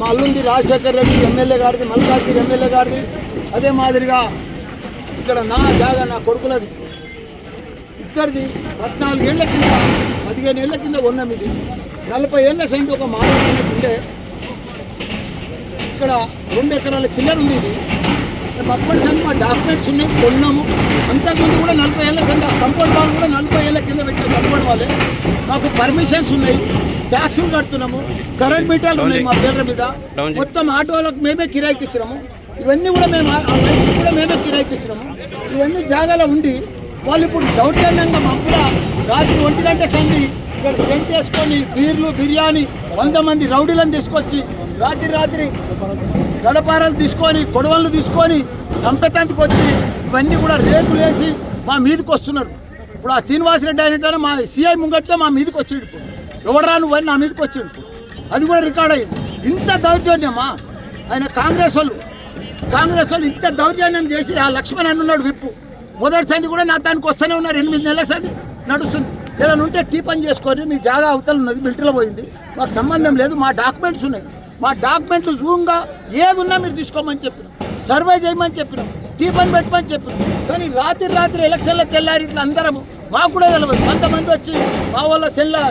మా అల్లుంది రాజశేఖర్ రెడ్డి ఎమ్మెల్యే గారిది, మల్కాజ్గిరి ఎమ్మెల్యే గారిది. అదే మాదిరిగా ఇక్కడ నా జాగా నా కొడుకులది, ఇక్కడిది 14 ఏళ్ల కింద 15 ఏళ్ల కింద ఉన్నాం. ఇది 40 ఏళ్ల సైతం ఒక మానవునికి ఉండే ఇక్కడ 2 ఎకరాల చిల్లర ఉంది. ఇది అప్పటి సంది మా డాక్యుమెంట్స్ ఉన్నాయి, కొన్నాము. అంతకుముందు కూడా 40 ఏళ్ల కింద కంపౌండ్ వాళ్ళు కూడా 40 ఏళ్ల కింద పెట్టిన కంపౌండ్ వాళ్ళే. మాకు పర్మిషన్స్ ఉన్నాయి, ట్యాక్సులు కడుతున్నాము, కరెంట్ మీటర్లు ఉన్నాయి మా పేర్ల మీద. మొత్తం ఆటోలకు మేమే కిరాయికి ఇచ్చినాము. ఇవన్నీ కూడా మేము కూడా మేమే కిరాయికి ఇచ్చినాము. ఇవన్నీ జాగాలో ఉండి వాళ్ళు ఇప్పుడు దౌర్జన్యంగా మప్పుల రాత్రి 1 గంట సంది ఇక్కడ టెంట్ చేసుకొని బీర్లు బిర్యానీ 100 మంది రౌడీలను తీసుకొచ్చి రాత్రి గడపారాలు తీసుకొని కొడవళ్ళు తీసుకొని సంపెతంతకు వచ్చి ఇవన్నీ కూడా రేపులు వేసి మా మీదకి వస్తున్నారు. ఇప్పుడు ఆ శ్రీనివాసరెడ్డి అయినట్టు మా సిఐ ముంగట్లో మా మీదకి వచ్చిండు. ఎవడరా నువ్వు అని నా మీదకి వచ్చిండు. అది కూడా రికార్డ్ అయ్యింది. ఇంత దౌర్జన్యమా? ఆయన కాంగ్రెస్ వాళ్ళు ఇంత దౌర్జన్యం చేసి ఆ లక్ష్మణ్ అన్నాడు విప్పు. మొదటి సంది కూడా నా దానికి వస్తూనే ఉన్నారు. 8 నెలల సంది నడుస్తుంది. ఏదైనా ఉంటే టీ పని చేసుకొని మీ జాగా అవతల ఉన్నది, మిలిటరీలో పోయింది, మాకు సంబంధం లేదు. మా డాక్యుమెంట్స్ ఉన్నాయి, మా డాక్యుమెంట్లు జూమ్గా ఏది ఉన్నా మీరు తీసుకోమని చెప్పినాం, సర్వే చేయమని చెప్పినాం, టీ పని పెట్టమని చెప్పినాం. కానీ రాత్రి ఎలక్షన్లకు తెల్లారి ఇట్లా అందరము మాకు కూడా తెలియదు. కొంతమంది వచ్చి మా వాళ్ళ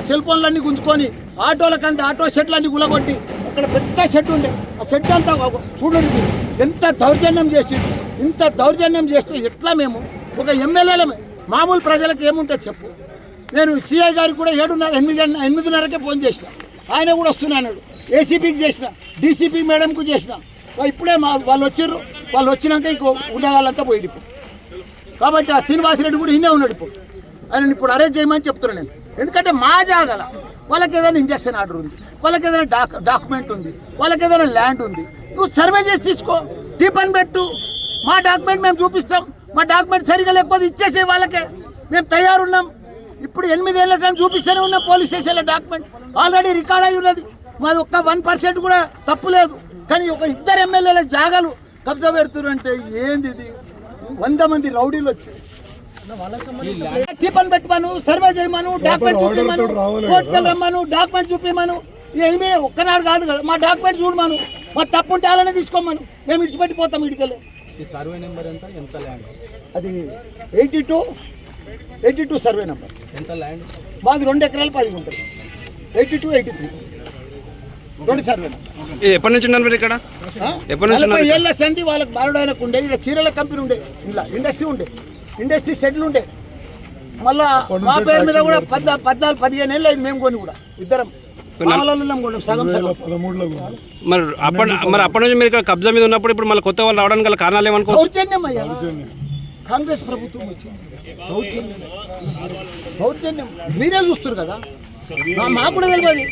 సెల్ ఫోన్లన్నీ గుంజుకొని ఆటోలకంతా ఆటో షెడ్లన్నీ గులగొట్టి అక్కడ పెద్ద షెడ్ ఉండే ఆ షెడ్ అంతా చూడండి ఎంత దౌర్జన్యం చేసి. ఇంత దౌర్జన్యం చేస్తే ఎట్లా మేము ఒక ఎమ్మెల్యేలమే మామూలు ప్రజలకు ఏముంటుంది చెప్పు. నేను సిఐ గారికి కూడా 8:30కే ఫోన్ చేసిన, ఆయన కూడా వస్తున్నాడు. ఏసీపీకి చేసిన, డీసీపీ మేడంకు చేసిన. ఇప్పుడే వాళ్ళు వచ్చిర్రు. వాళ్ళు వచ్చినాక ఇంకో ఉండేవాళ్ళంతా పోయి ఇప్పుడు. కాబట్టి ఆ శ్రీనివాసరెడ్డి కూడా ఇన్నే ఉన్నాడు. ఇప్పుడు ఆయన ఇప్పుడు అరెస్ట్ చేయమని చెప్తున్నాను నేను. ఎందుకంటే మా జాగల వాళ్ళకి ఏదైనా ఇంజక్షన్ ఆర్డర్ ఉంది, వాళ్ళకి ఏదైనా డాక్యుమెంట్ ఉంది, వాళ్ళకి ఏదైనా ల్యాండ్ ఉంది. నువ్వు సర్వే చేసి తీసుకో, టీ పని పెట్టు, మా డాక్యుమెంట్ మేము చూపిస్తాం. మా డాక్యుమెంట్ సరిగా లేకపోతే ఇచ్చేసే వాళ్ళకే మేము తయారున్నాం. ఇప్పుడు 8 ఏళ్ల సమయం చూపిస్తూనే ఉన్నాం. పోలీస్ స్టేషన్లో డాక్యుమెంట్ ఆల్రెడీ రికార్డ్ అయి ఉన్నది. మాది ఒక్క 1% కూడా తప్పు లేదు. కానీ ఒక 2 ఎమ్మెల్యేల జాగాలు కబ్జా పెడుతున్నారంటే ఏంది ఇది? 100 మంది రౌడీలు వచ్చి టిఫన్ పెట్టమను, సర్వే చేయమను, డాక్యుమెంట్ చూపిమను, కోర్టుకు రమ్మను, డాక్యుమెంట్ చూపిమను. ఏమీ ఒక్కనాడు కాదు కదా, మా డాక్యుమెంట్ చూడమను. మా తప్పు ఉంటే అలానే తీసుకోమను, మేము ఇడిచిపెట్టిపోతాం. ఇడికెళ్ళి సర్వే నెంబర్ ఎంత? ఎంత ల్యాండ్? అది 82 సర్వే నెంబర్. ఎంత ల్యాండ్? మాది 2 ఎకరాలు 10 గుంటలు. 82, 83 2 సర్వే నెంబర్. ఎప్పటి నుంచి ఉన్నారు ఇక్కడ? 40 ఏళ్ల సంధి వాళ్ళకి బారుడైనకు ఉండే. ఇలా చీరల కంపెనీ ఉండే, ఇలా ఇండస్ట్రీ షెడ్లు ఉండే. మళ్ళా మా పేరు మీద కూడా 14-15 ఏళ్ళు అయింది. మేము కొని కూడా ఇద్దరం సగం. మరి అప్పటి నుంచి మీరు ఇక్కడ కబ్జా మీద ఉన్నప్పుడు ఇప్పుడు మళ్ళీ కొత్త వాళ్ళు రావడానికి గల కారణాలు ఏమనుకో? దౌర్జన్యం అయ్యా, కాంగ్రెస్ ప్రభుత్వం వచ్చింది. దౌర్జన్యం మీరే చూస్తారు కదా, మాకు కూడా తెలియదు.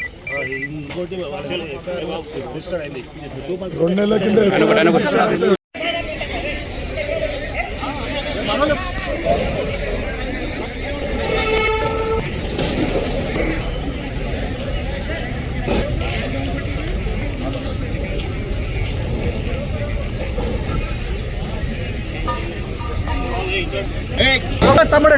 2 నెలల కింద తమ్ముడు